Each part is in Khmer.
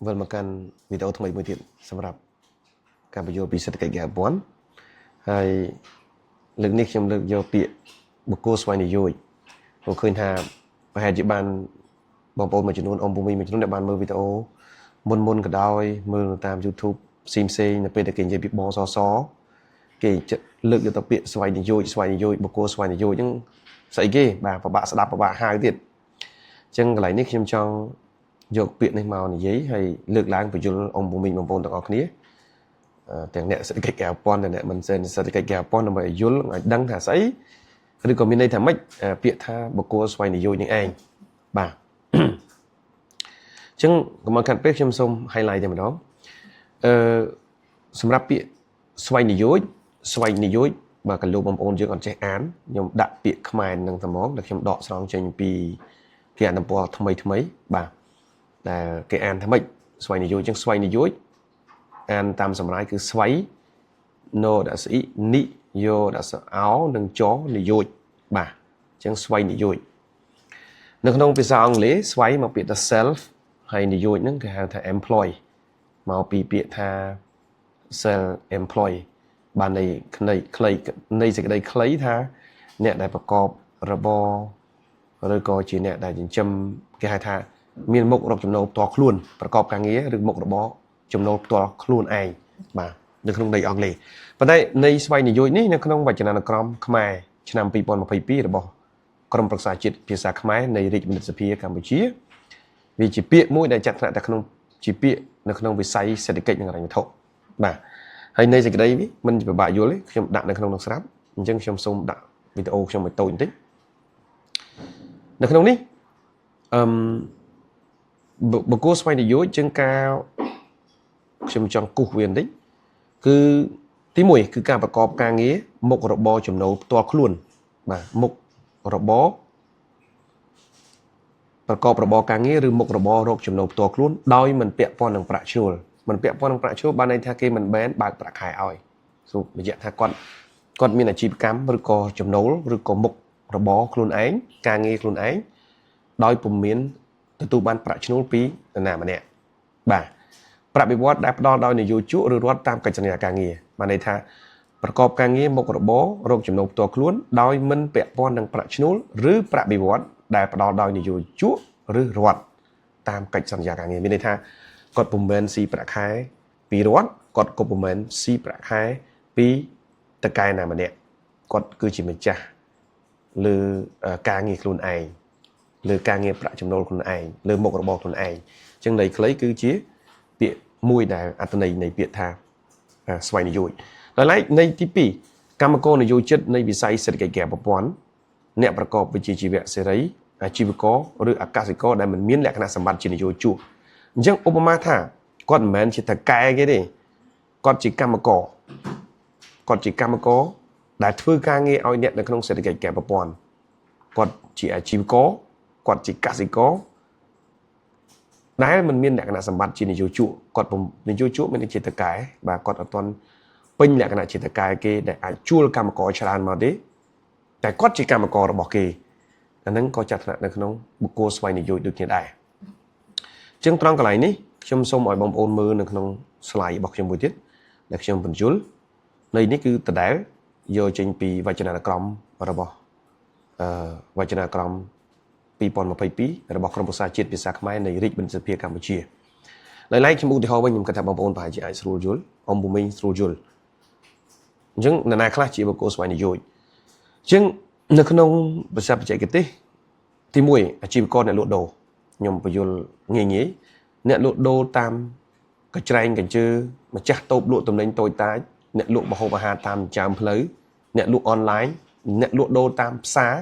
វិលមកកាន់វីដេអូថ្មីមួយទៀតសម្រាប់ការបញ្យល់ពីសេដ្ឋកិច្ចការព័ន្ធហើយលើកនេះខ្ញុំលើកយកពាក្យបុគ្គលស្វ័យនយោជព្រោះឃើញថាប្រហែលជាបានបងប្អូនមួយចំនួនអ៊ំភូមិមួយចំនួនដែលបានមើលវីដេអូមុនក៏ដោយមើលតាម YouTube ផ្សេងនៅពេលដែលគេនិយាយពីបងសសគេលើកយកទៅពាក្យស្វ័យនយោជបុគ្គលស្វ័យនយោជហ្នឹងស្អីគេបាទពិបាកស្ដាប់ពិបាកហៅទៀតអញ្ចឹងកន្លែងនេះខ្ញុំចង់យកពាក្យនេះមកនិយាយហើយលើកឡើងបញ្យលអ៊ំភូមិបងប្អូនទាំងអស់គ្នាទាំងអ្នកសេដ្ឋកិច្ចការព័ន្ធនិងអ្នកមិនសេដ្ឋកិច្ចការព័ន្ធដើម្បីឲ្យយល់ឲ្យដឹងថាស្អីឬក៏មានន័យថាម៉េចពាក្យថាបុគ្គលស្វ័យនយោជនឹងឯងបាទអញ្ចឹងកុំឲ្យខាត់ពេកខ្ញុំសូម highlight តែម្ដងសម្រាប់ពាក្យស្វ័យនយោជបាទក៏លោកបងប្អូនយើងអត់ចេះអានខ្ញុំដាក់ពាក្យខ្មែរនឹងតែហ្មងដែលខ្ញុំដកស្រង់ចេញពីគេអានទំព័រថ្មីបាទដែលគេអានថាម៉េចស្វ័យនយោជអញ្ចឹងស្វ័យនយោជអានតាមសម្រាយគឺស្វ័យណូដាក់ស្អ៊ីនិយោដាក់ស្អោនិងចនយោជបាទអញ្ចឹងស្វ័យនយោជនៅក្នុងភាសាអង់គ្លេសស្វ័យមកពាក្យថា self ហើយនយោជហ្នឹងគេហៅថា employ មកពីពាក្យថា self employ បាននៃនៃសេចក្តីខ្លីថាអ្នកដែលប្រកបរបរឬក៏ជាអ្នកដែលចិញ្ចឹមគេហៅថាមានមុខរកចំណូលផ្ទាល់ខ្លួនប្រកបការងារឬមុខរបរចំណូលផ្ទាល់ខ្លួនឯងបាទនៅក្នុងន័យអង់គ្លេសប៉ុន្តែន័យស្វ័យនយោជនេះនៅក្នុងវចនានុក្រមខ្មែរឆ្នាំ2022របស់ក្រមប្រឹក្សាជាតិភាសាខ្មែរនៃរាជបណ្ឌិតសភាកម្ពុជាវាជាពាក្យមួយដែលចាត់ថ្នាក់តែក្នុងជាពាក្យនៅក្នុងវិស័យសេដ្ឋកិច្ចនិងហិរញ្ញវត្ថុបាទហើយនៃសេចក្តីនេះមិនពិបាកយល់ទេខ្ញុំដាក់នៅក្នុងនោះស្រាប់អញ្ចឹងខ្ញុំសូមដាក់វីដេអូខ្ញុំឲ្យតូចបន្តិចនៅក្នុងនេះបុគ្គលស្វ័យនយោជជាងការខ្ញុំចង់គូសវាបន្តិចគឺទី1គឺការប្រកបការងារមុខរបរចំណូលផ្ទាល់ខ្លួនបាទមុខរបរប្រកបរបរការងារឬមុខរបររកចំណូលផ្ទាល់ខ្លួនដោយមិនពាក់ព័ន្ធនឹងប្រាក់ឈ្នួលមិនពាក់ព័ន្ធនឹងប្រាក់ឈ្នួលបានន័យថាគេមិនបែនបើកប្រាក់ខែឲ្យសូមបញ្ជាក់ថាគាត់មានអាជីវកម្មឬក៏ចំណូលឬក៏មុខរបរខ្លួនឯងការងារខ្លួនឯងដោយពុំមានទទួលបានប្រាក់ឈ្នួលពីនរណាម្នាក់បាទប្រាក់បៀវត្សដែលផ្ដល់ដោយនយោជកឬរដ្ឋតាមកិច្ចសន្យាការងារបានន័យថាប្រកបការងារមុខរបររកចំណូលផ្ទាល់ខ្លួនដោយមិនពាក់ព័ន្ធនឹងប្រាក់ឈ្នួលឬប្រាក់បៀវត្សដែលផ្ដល់ដោយនយោជកឬរដ្ឋតាមកិច្ចសន្យាការងារមានន័យថាគាត់ពុំមែនស៊ីប្រាក់ខែពីរដ្ឋគាត់ក៏ពុំមែនស៊ីប្រាក់ខែពីតកែណាម្នាក់គាត់គឺជាម្ចាស់លើការងារខ្លួនឯងលើការងារប្រាក់ចំណូលខ្លួនឯងលើមុខរបរខ្លួនឯងអញ្ចឹងន័យខ្លីគឺជាពាក្យមួយដែលអត្ថន័យនៃពាក្យថាស្វ័យនយោជដល់ឡែកន័យទី2កម្មករនយោជិតនៃវិស័យសេដ្ឋកិច្ចការប្រព័ន្ធអ្នកប្រកបវិជ្ជាជីវៈសេរីអាជីវករឬអាកាសករដែលមិនមានលក្ខណៈសម្បត្តិជានយោជកអញ្ចឹងឧបមាថាគាត់មិនមែនជាតកែគេទេគាត់ជាកម្មករដែលធ្វើការងារឲ្យអ្នកនៅក្នុងសេដ្ឋកិច្ចការប្រព័ន្ធគាត់ជាអាជីវករគាត់ជាកសិករដែលមិនមានលក្ខណៈសម្បត្តិជានយោជកគាត់នយោជកមានជាតកែបាទគាត់អត់ទាន់ពេញលក្ខណៈជាតកែគេដែលអាចជួលកម្មករច្រើនមកទេតែគាត់ជាកម្មកររបស់គេអាហ្នឹងក៏ចាត់ថ្នាក់នៅក្នុងបុគ្គលស្វ័យនយោជដូចគ្នាដែរអញ្ចឹងត្រង់កន្លែងនេះខ្ញុំសូមឲ្យបងប្អូនមើលនៅក្នុង slide របស់ខ្ញុំមួយទៀតដែលខ្ញុំបញ្យល់ន័យនេះគឺដដែលយកចេញពីវចនានុក្រមរបស់វចនានុក្រម2022របស់ក្រមប្រឹក្សាជាតិភាសាខ្មែរនៃរាជបណ្ឌិតសភាកម្ពុជាឡើយខ្ញុំឧទាហរណ៍វិញខ្ញុំគិតថាបងប្អូនប្រហែលជាអាចស្រួលយល់អមភូមិស្រួលយល់អញ្ចឹងនរណាខ្លះជាបុគ្គលស្វ័យនយោជអញ្ចឹងនៅក្នុងភាសាបច្ចេកទេសទី1អាជីវករអ្នកលក់ដូរខ្ញុំបញ្យល់ងាយអ្នកលក់ដូរតាមកញ្ច្រែងកញ្ជើម្ចាស់តូបលក់ទំនិញតូចតាចអ្នកលក់ម្ហូបអាហារតាមចិញ្ចើមផ្លូវអ្នកលក់អនឡាញអ្នកលក់ដូរតាមផ្សារ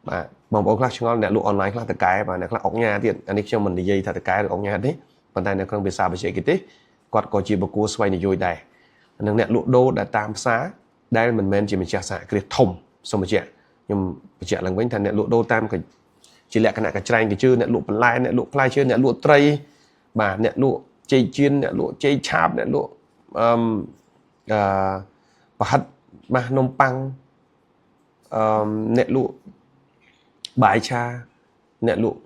បាទបងប្អូនខ្លះឆ្ងល់អ្នកលក់អនឡាញខ្លះតកែបាទអ្នកខ្លះអុកញ៉ាទៀតអានេះខ្ញុំមិននិយាយថាតកែឬអុកញ៉ាទេប៉ុន្តែនៅក្នុងភាសាបច្ចេកទេសគាត់ក៏ជាបុគ្គលស្វ័យនយោជដែរនិងអ្នកលក់ដូរដែលតាមផ្សារដែលមិនមែនជាម្ចាស់សហគ្រាសធំសូមបញ្ជាក់ខ្ញុំបញ្ជាក់ឡើងវិញថាអ្នកលក់ដូរតាមជាលក្ខណៈកញ្ច្រែងកញ្ជើអ្នកលក់បន្លែអ្នកលក់ផ្លែឈើអ្នកលក់ត្រីបាទអ្នកលក់ចេកចៀនអ្នកលក់ចេកឆាបអ្នកលក់ប្រហិតបាទនំប៉័ងអ្នកលក់បាយឆាអ្នកលក់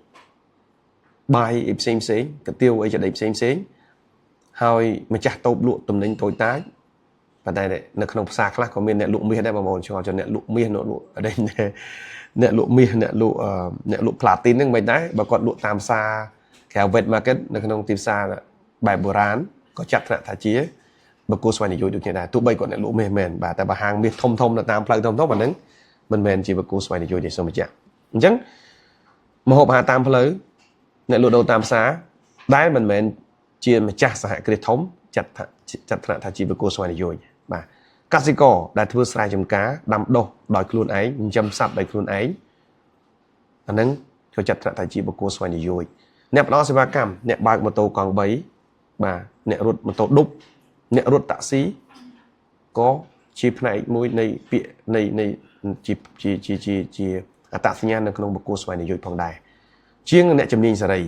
bài xem cái tiêu ấy cho đẹp xemហើយម្ចាស់តូបលក់តំណែងតូចតាចប៉ុន្តែនៅក្នុងផ្សារខ្លះក៏មានអ្នកលក់មាសដែរបងប្អូនឆ្ងល់ចូលអ្នកលក់មាសអ្នកលក់អីអ្នកលក់មាសអ្នកលក់ផ្លាទីនហ្នឹងមិនដែរបើគាត់លក់តាមផ្សារក្រៅ wet market នៅក្នុងទីផ្សារបែបបុរាណក៏ចាត់ថ្នាក់ថាជាបុគ្គលស្វែងនិយោជន៍ដូចគ្នាដែរទោះបីគាត់អ្នកលក់មាសមែនបាទតែបើហាងមាសធំនៅតាមផ្លូវធំអាហ្នឹងមិនមែនជាបុគ្គលស្វែងនិយោជន៍ទេសូមបញ្ជាក់អញ្ចឹងម្ហូបអាហារតាមផ្លូវអ្នកលក់ដូរតាមផ្សារដែលមិនមែនជាម្ចាស់សហគ្រាសធំចាត់ថ្នាក់ថាជាបុគ្គលស្វែងនិយោជន៍បាទកសិករដែលធ្វើស្រែចម្ការដាំដុះដោយខ្លួនឯងចិញ្ចឹមសត្វដោយខ្លួនឯងអាហ្នឹងក៏ចាត់ថ្នាក់ថាជាបុគ្គលស្វែងនិយោជន៍អ្នកផ្ដល់សេវាកម្មអ្នកបើកម៉ូតូកង់3បាទអ្នករត់ម៉ូតូឌុបអ្នករត់តាក់ស៊ីក៏ជាផ្នែកមួយនៃពាក្យនៃជាអត្តសញ្ញាណនៅក្នុងបុគ្គលស្វែងនិយោជន៍ផងដែរជាងអ្នកជំនាញសេរី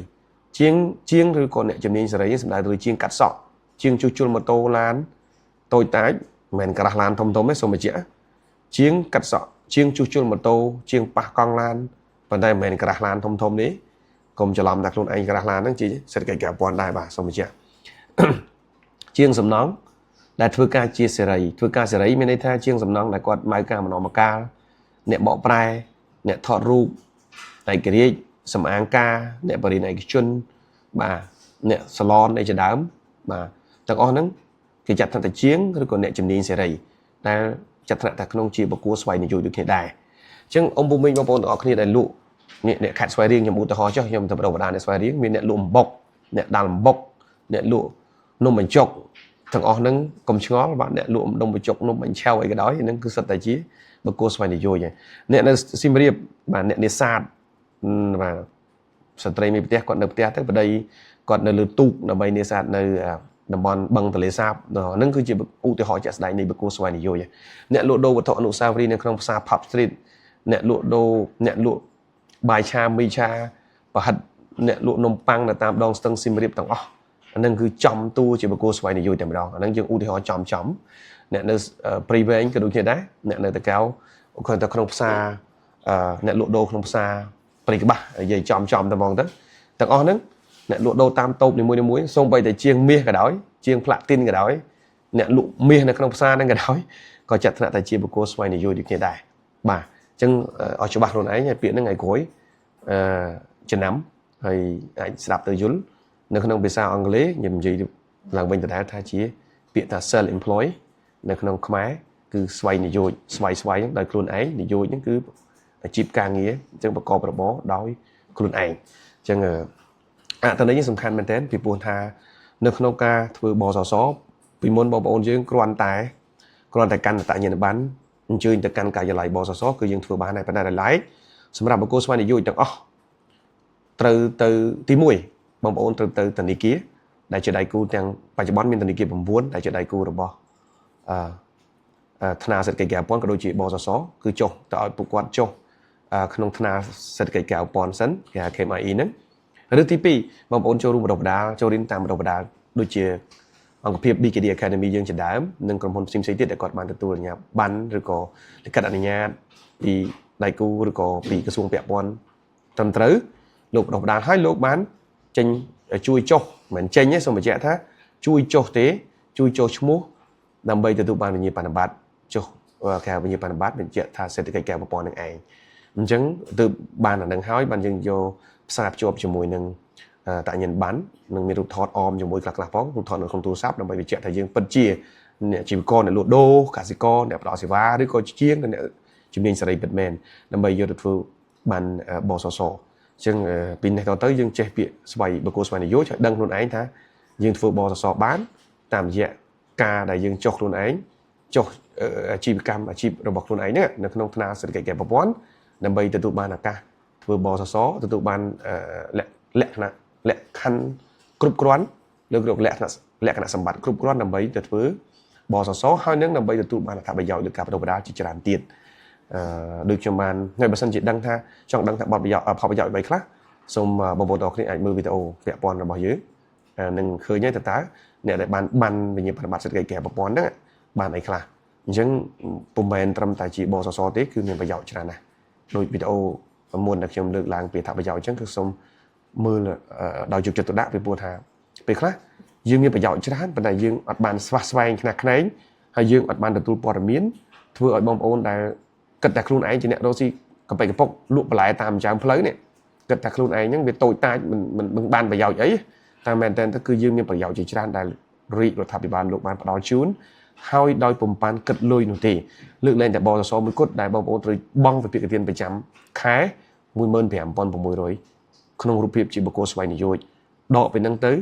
ជាងឬក៏អ្នកជំនាញសេរីសម្ដៅទៅជាងកាត់សក់ជាងជួសជុលម៉ូតូឡានតូចតាចមិនមែនក្រាស់ឡានធំទេសូមបញ្ជាក់ជាងកាត់សក់ជាងជួសជុលម៉ូតូជាងប៉ះកង់ឡានប៉ុន្តែមិនមែនក្រាស់ឡានធំនេះកុំច្រឡំថាខ្លួនឯងក្រាស់ឡានហ្នឹងជាសេដ្ឋកិច្ចក្រៅព័ន្ធដែរបាទសូមបញ្ជាក់ជាងសំណងដែលធ្វើការជាសេរីធ្វើការសេរីមានន័យថាជាងសំណងដែលគាត់ម៉ៅការម្ដងម្កាលអ្នកបកប្រែអ្នកថតរូបឯករាជ្យសម្អាងការអ្នកបរិញ្ញាឯកជនបាទអ្នកសាឡនអីជាដើមបាទទាំងអស់ហ្នឹងគេចាត់ថាជាងឬក៏អ្នកជំនាញសេរីដែលចាត់ថ្នាក់ថាក្នុងជាបុគ្គលស្វ័យនិយោជន៍ដូចគ្នាដែរអញ្ចឹងអ៊ំពុំមីងបងប្អូនទាំងអស់គ្នាដែលលក់អ្នកខាត់ស្វាយរៀងខ្ញុំឧទាហរណ៍ចុះខ្ញុំទៅបដិបដាអ្នកស្វាយរៀងមានអ្នកលក់អំបុកអ្នកដាល់អំបុកអ្នកលក់នំបញ្ចុកទាំងអស់ហ្នឹងកុំឆ្ងល់បាទអ្នកលក់នំបញ្ចុកនំបញ្ឆៅអីក៏ដោយហ្នឹងគឺសិតតែជាបុគ្គលស្វ័យនិយោជន៍អ្នកនៅសៀមរាបបាទអ្នកនេសាទបាទស្ត្រីមានផ្ទះគាត់នៅផ្ទះទៅប្តីគាត់នៅលើទូកដើម្បីនេសាទនៅតំបន់បឹងទន្លេសាបហ្នឹងគឺជាឧទាហរណ៍ជាក់ស្ដែងនៃបុគ្គលស្វ័យនិយោជន៍អ្នកលក់ដូរវត្ថុអនុស្សាវរីយ៍នៅក្នុងផ្សារ Pub Street អ្នកលក់ដូរអ្នកលក់បាយឆាមីឆាប្រហិតអ្នកលក់នំប៉័ងនៅតាមដងស្ទឹងសៀមរាបទាំងអស់អាហ្នឹងគឺចំតួជាបុគ្គលស្វ័យនិយោជន៍តែម្ដងអាហ្នឹងយើងឧទាហរណ៍ចំអ្នកនៅព្រៃវែងក៏ដូចគ្នាដែរអ្នកនៅតកៅគាត់ទៅក្នុងផ្សារអ្នកលក់ដូរក្នុងផ្សារព្រៃក្បាស់និយាយចំតែហ្មងទៅទាំងអស់ហ្នឹងអ្នកលក់ដូរតាមតូបនីមួយសូម្បីតែជាងមាសក៏ដោយជាងផ្លាទីនក៏ដោយអ្នកលក់មាសនៅក្នុងផ្សារហ្នឹងក៏ដោយក៏ចាត់ថ្នាក់ថាជាបុគ្គលស្វ័យនិយោជន៍ដូចគ្នាដែរបាទអញ្ចឹងឲ្យច្បាស់ខ្លួនឯងហើយពាក្យហ្នឹងថ្ងៃក្រោយចំណាំហើយអាចស្ដាប់ទៅយល់នៅក្នុងភាសាអង់គ្លេសខ្ញុំនិយាយឡើងវិញដដែលថាជាពាក្យថា self employed នៅក្នុងខ្មែរគឺស្វ័យនិយោជន៍ស្វ័យហ្នឹងដោយខ្លួនឯងនិយោជន៍ហ្នឹងគឺអាជីពការងារអញ្ចឹងប្រកបរបរដោយខ្លួនឯងអញ្ចឹងអត្ថន័យនេះសំខាន់មែនទែនពីព្រោះថានៅក្នុងការធ្វើបសសពីមុនបងប្អូនយើងគ្រាន់តែកាន់តញ្ញប័ណ្ណអញ្ជើញទៅកាន់ការិយាល័យបសសគឺយើងធ្វើបានដែរប៉ុន្តែឡើយសម្រាប់បុគ្គលស្វ័យនិយោជន៍ទាំងអស់ត្រូវទៅទី1បងប្អូនត្រូវទៅធនាគារដែលជាដៃគូទាំងបច្ចុប្បន្នមានធនាគារ9ដែលជាដៃគូរបស់ធនាសេដ្ឋកិច្ចក្រៅប្រព័ន្ធក៏ដូចជាបសសគឺចុះទៅឲ្យពួកគាត់ចុះក្នុងធនាសេដ្ឋកិច្ចក្រៅប្រព័ន្ធសិនគេហៅ KMI ហ្នឹងឬទី2បងប្អូនចូលរួមបណ្ដុះបណ្ដាលចូលរៀនតាមបណ្ដុះបណ្ដាលដូចជាអង្គភាព BKD Academy យើងជាដើមនិងក្រុមហ៊ុនផ្សេងៗទៀតដែលគាត់បានទទួលអាជ្ញាប័ណ្ណឬក៏លិខិតអនុញ្ញាតពីដៃគូឬក៏ពីក្រសួងពាក់ព័ន្ធត្រឹមត្រូវលោកបណ្ដុះបណ្ដាលឲ្យលោកបានចេញជួយចុះមិនចេញទេសូមបញ្ជាក់ថាជួយចុះទេជួយចុះឈ្មោះដើម្បីទទួលបានវិញ្ញាបនបត្រចុះគេហៅវិញ្ញាបនបត្របញ្ជាក់ថាសេដ្ឋកិច្ចក្រៅប្រព័ន្ធនឹងឯងអញ្ចឹងទើបបានអានឹងហើយបានយើងយកផ្សារភ្ជាប់ជាមួយនឹងតញ្ញប័ណ្ណនឹងមានរូបថតអមជាមួយខ្លះផងរូបថតនៅក្នុងទូរស័ព្ទដើម្បីបញ្ជាក់ថាយើងពិតជាអ្នកអាជីវករអ្នកលក់ដូរកសិករអ្នកផ្ដល់សេវាឬក៏ជាងអ្នកជំនាញសេរីពិតមែនដើម្បីយកទៅធ្វើបានបសសអញ្ចឹងពីនេះទៅយើងចេះពាក្យស្វ័យបុគ្គលស្វ័យនិយោជន៍ឲ្យដឹងខ្លួនឯងថាយើងធ្វើបសសបានតាមរយៈការដែលយើងចុះខ្លួនឯងចុះអាជីវកម្មអាជីពរបស់ខ្លួនឯងហ្នឹងនៅក្នុងធនាសេដ្ឋកិច្ចក្រៅប្រព័ន្ធដើម្បីទទួលបានឱកាសធ្វើបសសទទួលបានលក្ខខណ្ឌគ្រប់គ្រាន់លើកយកលក្ខណៈសម្បត្តិគ្រប់គ្រាន់ដើម្បីទៅធ្វើបសសហើយនឹងដើម្បីទទួលបានអត្ថប្រយោជន៍លើការបណ្ដុះបណ្ដាលជាច្រើនទៀតដូចខ្ញុំបានហើយបើសិនជាដឹងថាចង់ដឹងថាផលប្រយោជន៍អ្វីខ្លះសូមបងប្អូនទាំងអស់គ្នាអាចមើលវីដេអូពាក់ព័ន្ធរបស់យើងនឹងឃើញហើយតើអ្នកដែលបានវិញ្ញាបនបត្រសេដ្ឋកិច្ចក្រៅប្រព័ន្ធហ្នឹងបានអីខ្លះអញ្ចឹងពុំមែនត្រឹមតែជាបសសទេគឺមានប្រយោជន៍ច្រើនណាស់ដូចវីដេអូមុនដែលខ្ញុំលើកឡើងពីអត្ថប្រយោជន៍អញ្ចឹងគឺសូម mưa đào dục cho tụi đá về buồn hà về khác dương như phải dọn chứ hắn bên này dương ở bàn xoay nạc này hay dương ở bàn được tu bò miến vừa ở bom ôn đã cất đặt luôn ấy chỉ nè đôi khi có phải cái bọc lụa lại tạm chạm lấy này cất đặt luôn ấy những việc tội tai mình bàn phải dọn ấy ta men tên ta cứ dương như phải dọn chỉ chứ hắn đã rị rồi thập bị bàn lụa bàn đào chún hai đôi bùm bàn cất lôi nụ tỉ lượn lênแต่บอลซ้อมมือกดได้บอลโอนบ้องไปปีกเทียนไปจำค้ามือเมินแผมบอลผมมือร้อยขนมรูปเพียบจีบโกสไวนิยอยดอกเป็นนังตื้อ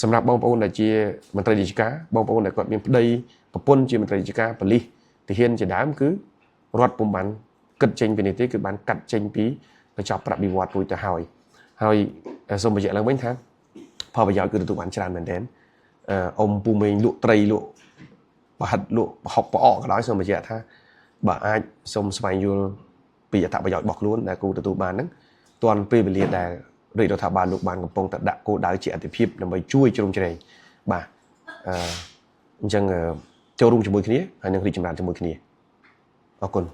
สำหรับบอลโอนได้จีมันตรายจิกาบอลโอนได้กดมีได้ปะปนจีมันตรายจิกาปลีที่เห็นจะด้ามคือรถปุ่มบันกัดเจงเป็นที่คือบันกัดเจงปีไปจับประบิวัตปุยแต่หอยสมบัติหลังเบ้นทั้งพอไปยาวคือตัวบันชราเหมือนเดิมอมปูเมงลุตรีลุbà hạt lụa học bỏ cái đó xong mà chị tha bà ai xong xoay vô bị thả bà giỏi bọc luôn để cô tụi bànហ្នឹងtoàn pe về liệt để rồi đầu thả bàn lục bàn của phong tận đã cô đái chị thì phim là mấy chui cho đông chơi này bà chẳng châu rung cho môi kia hay năng đi chìm đàn cho môi kia. Ở con